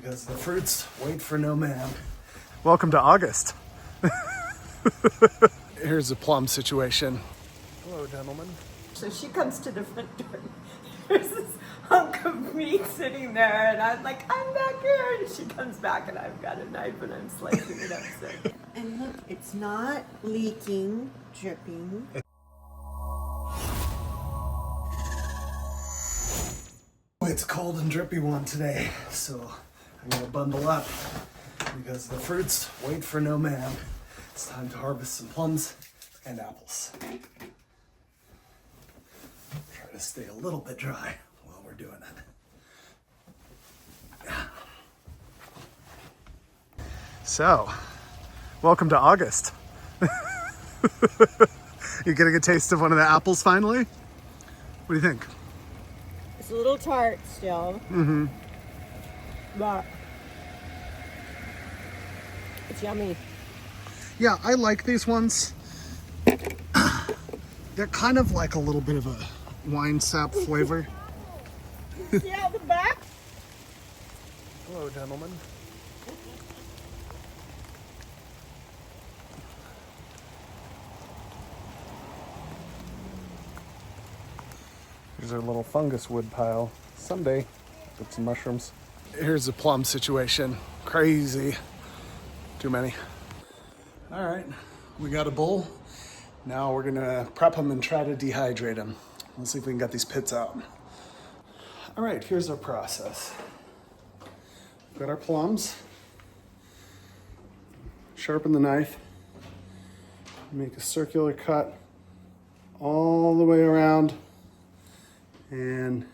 Because the fruits wait for no man. Welcome to August. Here's a plum situation. Hello, gentlemen. So she comes to the front door. There's this hunk of meat sitting there, and I'm like, I'm back here. And she comes back, and I've got a knife, and I'm slicing it up. So. And look, it's not leaking, dripping. It's cold and drippy one today, so I'm gonna bundle up because the fruits wait for no man. It's time to harvest some plums and apples. Try to stay a little bit dry while we're doing it. So, welcome to August. You getting a taste of one of the apples finally? What do you think? It's a little tart still. Mm-hmm. But it's yummy. Yeah, I like these ones. They're kind of like a little bit of a wine sap flavor. See out the back? Hello, gentlemen. Here's our little fungus wood pile. Someday, get some mushrooms. Here's a plum situation. Crazy. Too many. All right, we got a bowl. Now we're gonna prep them and try to dehydrate them. Let's see if we can get these pits out. All right, here's our process. We've got our plums. Sharpen the knife. Make a circular cut all the way around and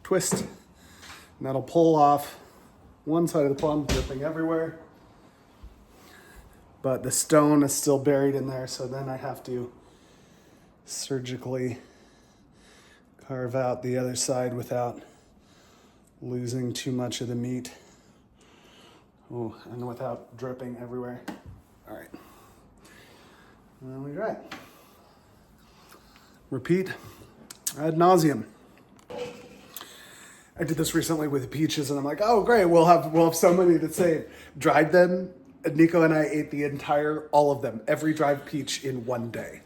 twist. And that'll pull off one side of the plum, dripping everywhere. But the stone is still buried in there, so then I have to surgically carve out the other side without losing too much of the meat. Oh, and without dripping everywhere. All right. And then we dry it. Repeat ad nauseum. I did this recently with peaches, and I'm like, oh great, we'll have so many to save. Dried them. Nico and I ate all of them, every dried peach in one day.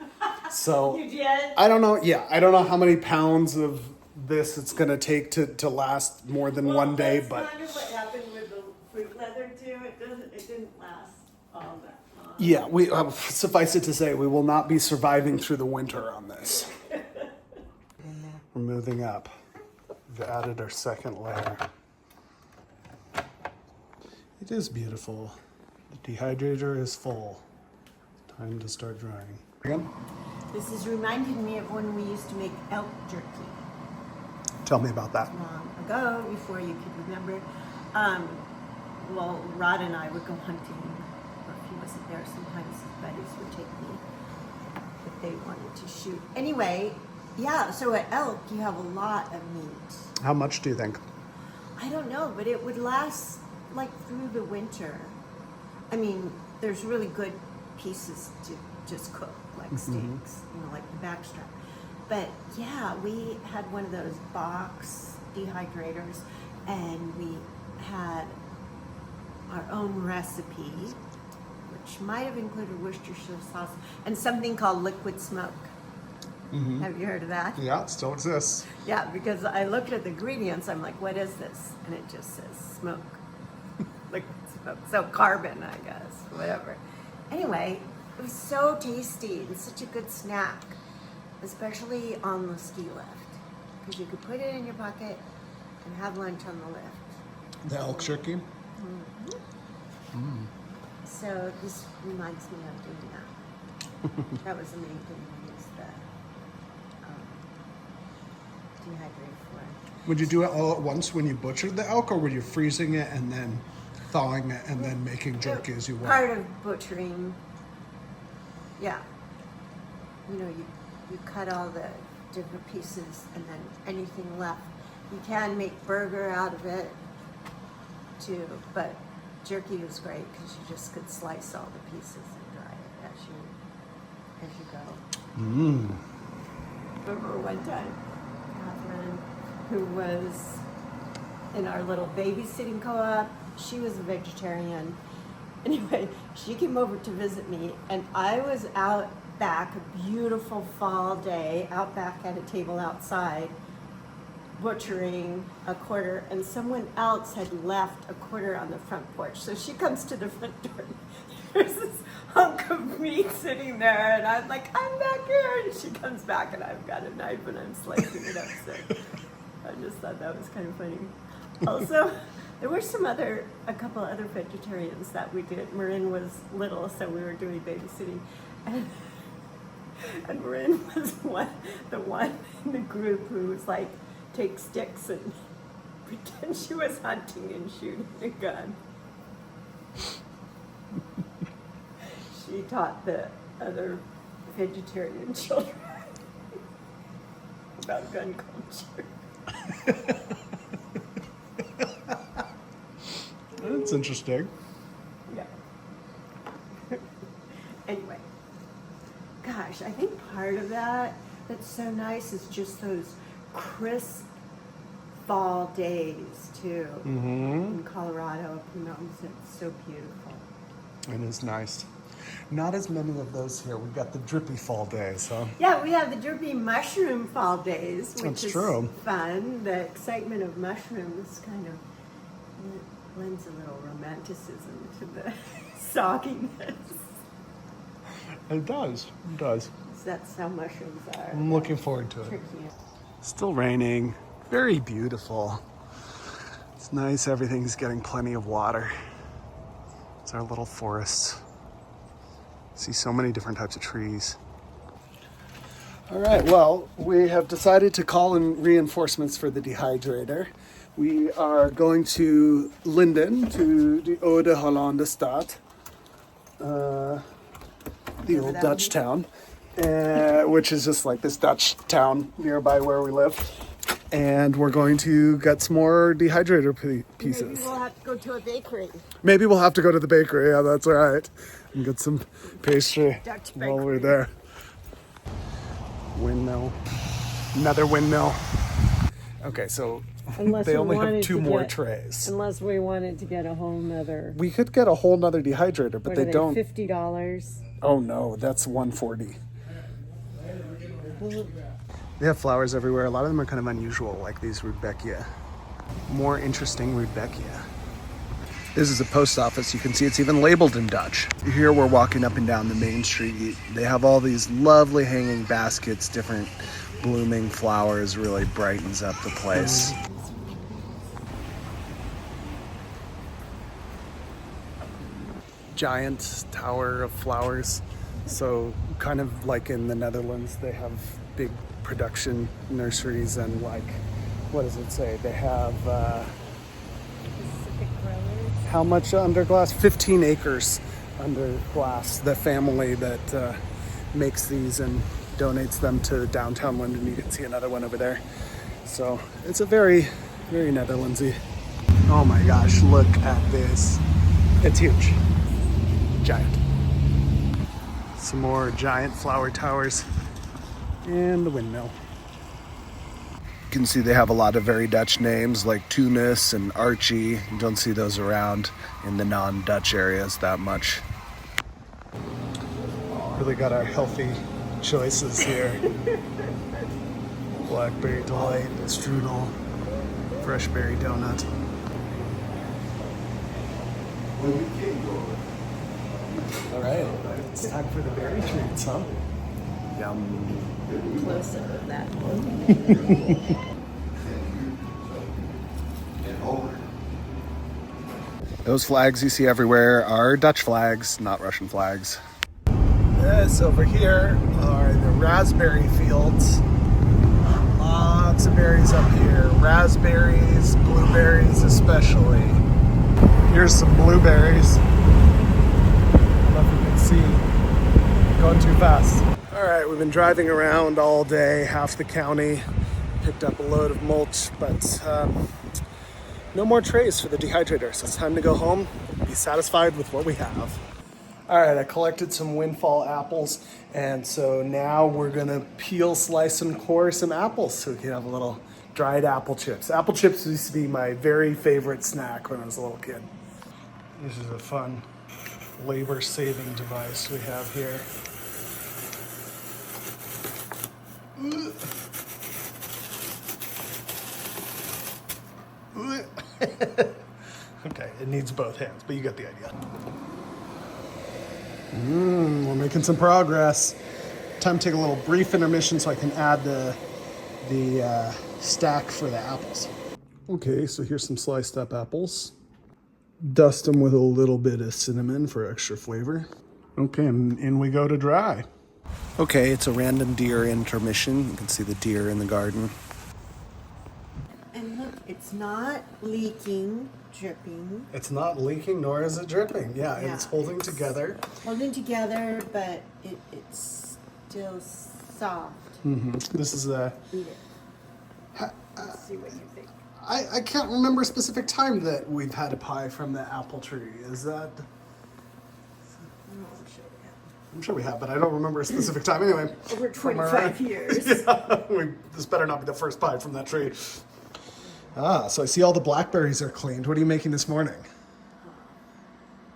So You did? I don't know. Yeah, I don't know how many pounds of this it's gonna take to last more than one day, that's but kind of what happened with the fruit leather too. It didn't last all that long. yeah, we suffice it to say we will not be surviving through the winter on this. We're moving up. We've added our second layer. It is beautiful. The dehydrator is full. Time to start drying. Again? This is reminding me of when we used to make elk jerky Tell me about that. long ago, before you could remember. Well, Rod and I would go hunting, or if he wasn't there, sometimes his buddies would take me if they wanted to shoot. Anyway, yeah, so at elk, you have a lot of meat. How much do you think? I don't know, but it would last like through the winter. I mean, there's really good pieces to just cook, like steaks, like the backstrap. But yeah, we had one of those box dehydrators, and we had our own recipe, which might have included Worcestershire sauce and something called liquid smoke. Have you heard of that? Yeah, it still exists. Yeah, because I looked at the ingredients, I'm like, what is this? And it just says smoke. Liquid smoke. So carbon, I guess, whatever. Anyway, it was so tasty and such a good snack, especially on the ski lift, because you could put it in your pocket and have lunch on the lift. The elk jerky? So this reminds me of doing that. That was the main thing we used the dehydrator for. Would you do it all at once when you butchered the elk, or were you freezing it and then thawing it and then making jerky as you went? Part of butchering, yeah. You know, you cut all the different pieces, and then anything left. You can make burger out of it too, but jerky was great because you just could slice all the pieces and dry it as you go. Remember one time, Catherine, who was in our little babysitting co-op. She was a vegetarian. Anyway, she came over to visit me, and I was out back, a beautiful fall day, out back at a table outside, butchering a quarter, and someone else had left a quarter on the front porch. So she comes to the front door. There's this hunk of meat sitting there, and I'm like, I'm back here. And she comes back, and I've got a knife, and I'm slicing it up. So I just thought that was kind of funny. Also, there were a couple other vegetarians that we did. Marin was little, so we were doing babysitting. And Marin was the one in the group who was like, take sticks and pretend she was hunting and shooting a gun. She taught the other vegetarian children about gun culture. That's interesting. Yeah. Anyway, gosh, I think part of that's so nice is just those crisp fall days too. In Colorado up in the mountains. It's so beautiful. It is nice. Not as many of those here. We've got the drippy fall days, huh? Yeah, we have the drippy mushroom fall days, which That's is true. fun. The excitement of mushrooms kind of lends a little romanticism to the sogginess. It does. It does. That's how mushrooms are. I'm looking forward to it. Tricky. Still raining. Very beautiful. It's nice. Everything's getting plenty of water. It's our little forest. See so many different types of trees. All right, well, we have decided to call in reinforcements for the dehydrator. We are going to Lynden, to the Oude Hollande Stad, the old Dutch town, which is just like this Dutch town nearby where we live. And we're going to get some more dehydrator pieces. Maybe we'll have to go to a bakery. Maybe we'll have to go to the bakery, yeah, that's all right. And get some pastry Dutch while we're bakery. there. Windmill. Another windmill. Okay, so Unless they we only have wanted two to more get- trays. Unless we wanted to get a whole nother. We could get a whole nother dehydrator, but What they are don't. $50. Oh no, that's $140. They have flowers everywhere. A lot of them are kind of unusual, like these rudbeckia. More interesting rudbeckia. This is a post office. You can see it's even labeled in Dutch. Here we're walking up and down the main street. They have all these lovely hanging baskets, different blooming flowers, really brightens up the place. Giant tower of flowers. So kind of like in the Netherlands, they have big production nurseries and like, what does it say? They have, how much under glass? 15 acres under glass. The family that makes these and donates them to downtown Lynden. You can see another one over there. So it's a very, very Netherlandsy. Oh my gosh, look at this. It's huge. Giant. Some more giant flower towers and the windmill. You can see they have a lot of very Dutch names like Tunis and Archie. You don't see those around in the non-Dutch areas that much. Really got our healthy choices here. Blackberry delight, strudel, fresh berry donut. All right, it's time for the berry treats, huh? Yum. Close up of that one. Those flags you see everywhere are Dutch flags, not Russian flags. This over here are the raspberry fields. Lots of berries up here. Raspberries, blueberries especially. Here's some blueberries. I don't know if you can see. Going too fast. All right, we've been driving around all day, half the county. Picked up a load of mulch, but no more trays for the dehydrator, so it's time to go home, be satisfied with what we have. All right, I collected some windfall apples, and so now we're gonna peel, slice, and core some apples so we can have a little dried apple chips. Apple chips used to be my very favorite snack when I was a little kid. This is a fun labor-saving device we have here. Okay, it needs both hands, but you get the idea. We're making some progress. Time to take a little brief intermission so I can add the stack for the apples. Okay, so here's some sliced up apples. Dust them with a little bit of cinnamon for extra flavor. Okay, and in we go to dry. Okay, it's a random deer intermission. You can see the deer in the garden. And look, it's not leaking, dripping. It's not leaking, nor is it dripping. Yeah, and it's holding together. Holding together, but it's still soft. This is a... Eat it. Let's see what you think. I can't remember a specific time that we've had a pie from the apple tree. Is that... I'm sure we have, but I don't remember a specific time. Anyway. Over 25 years. Yeah, this better not be the first pie from that tree. Ah, so I see all the blackberries are cleaned. What are you making this morning?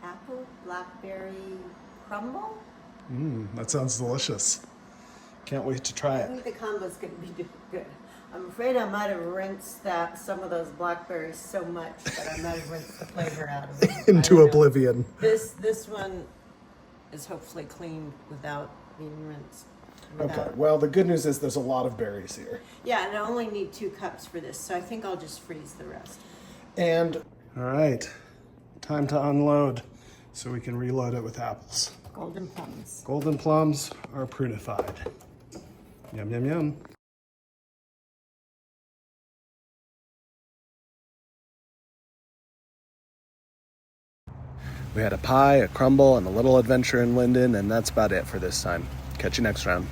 Apple blackberry crumble? That sounds delicious. Can't wait to try I it. think the combo's going to be good. I'm afraid I might have rinsed some of those blackberries so much that I might have rinsed the flavor out of it. Into oblivion. This one is hopefully clean without being rinsed. Okay, well, the good news is there's a lot of berries here. Yeah, and I only need 2 cups for this, so I think I'll just freeze the rest. And, all right, time to unload so we can reload it with apples. Golden plums. Golden plums are prunified. Yum, yum, yum. We had a pie, a crumble, and a little adventure in Lynden, and that's about it for this time. Catch you next round.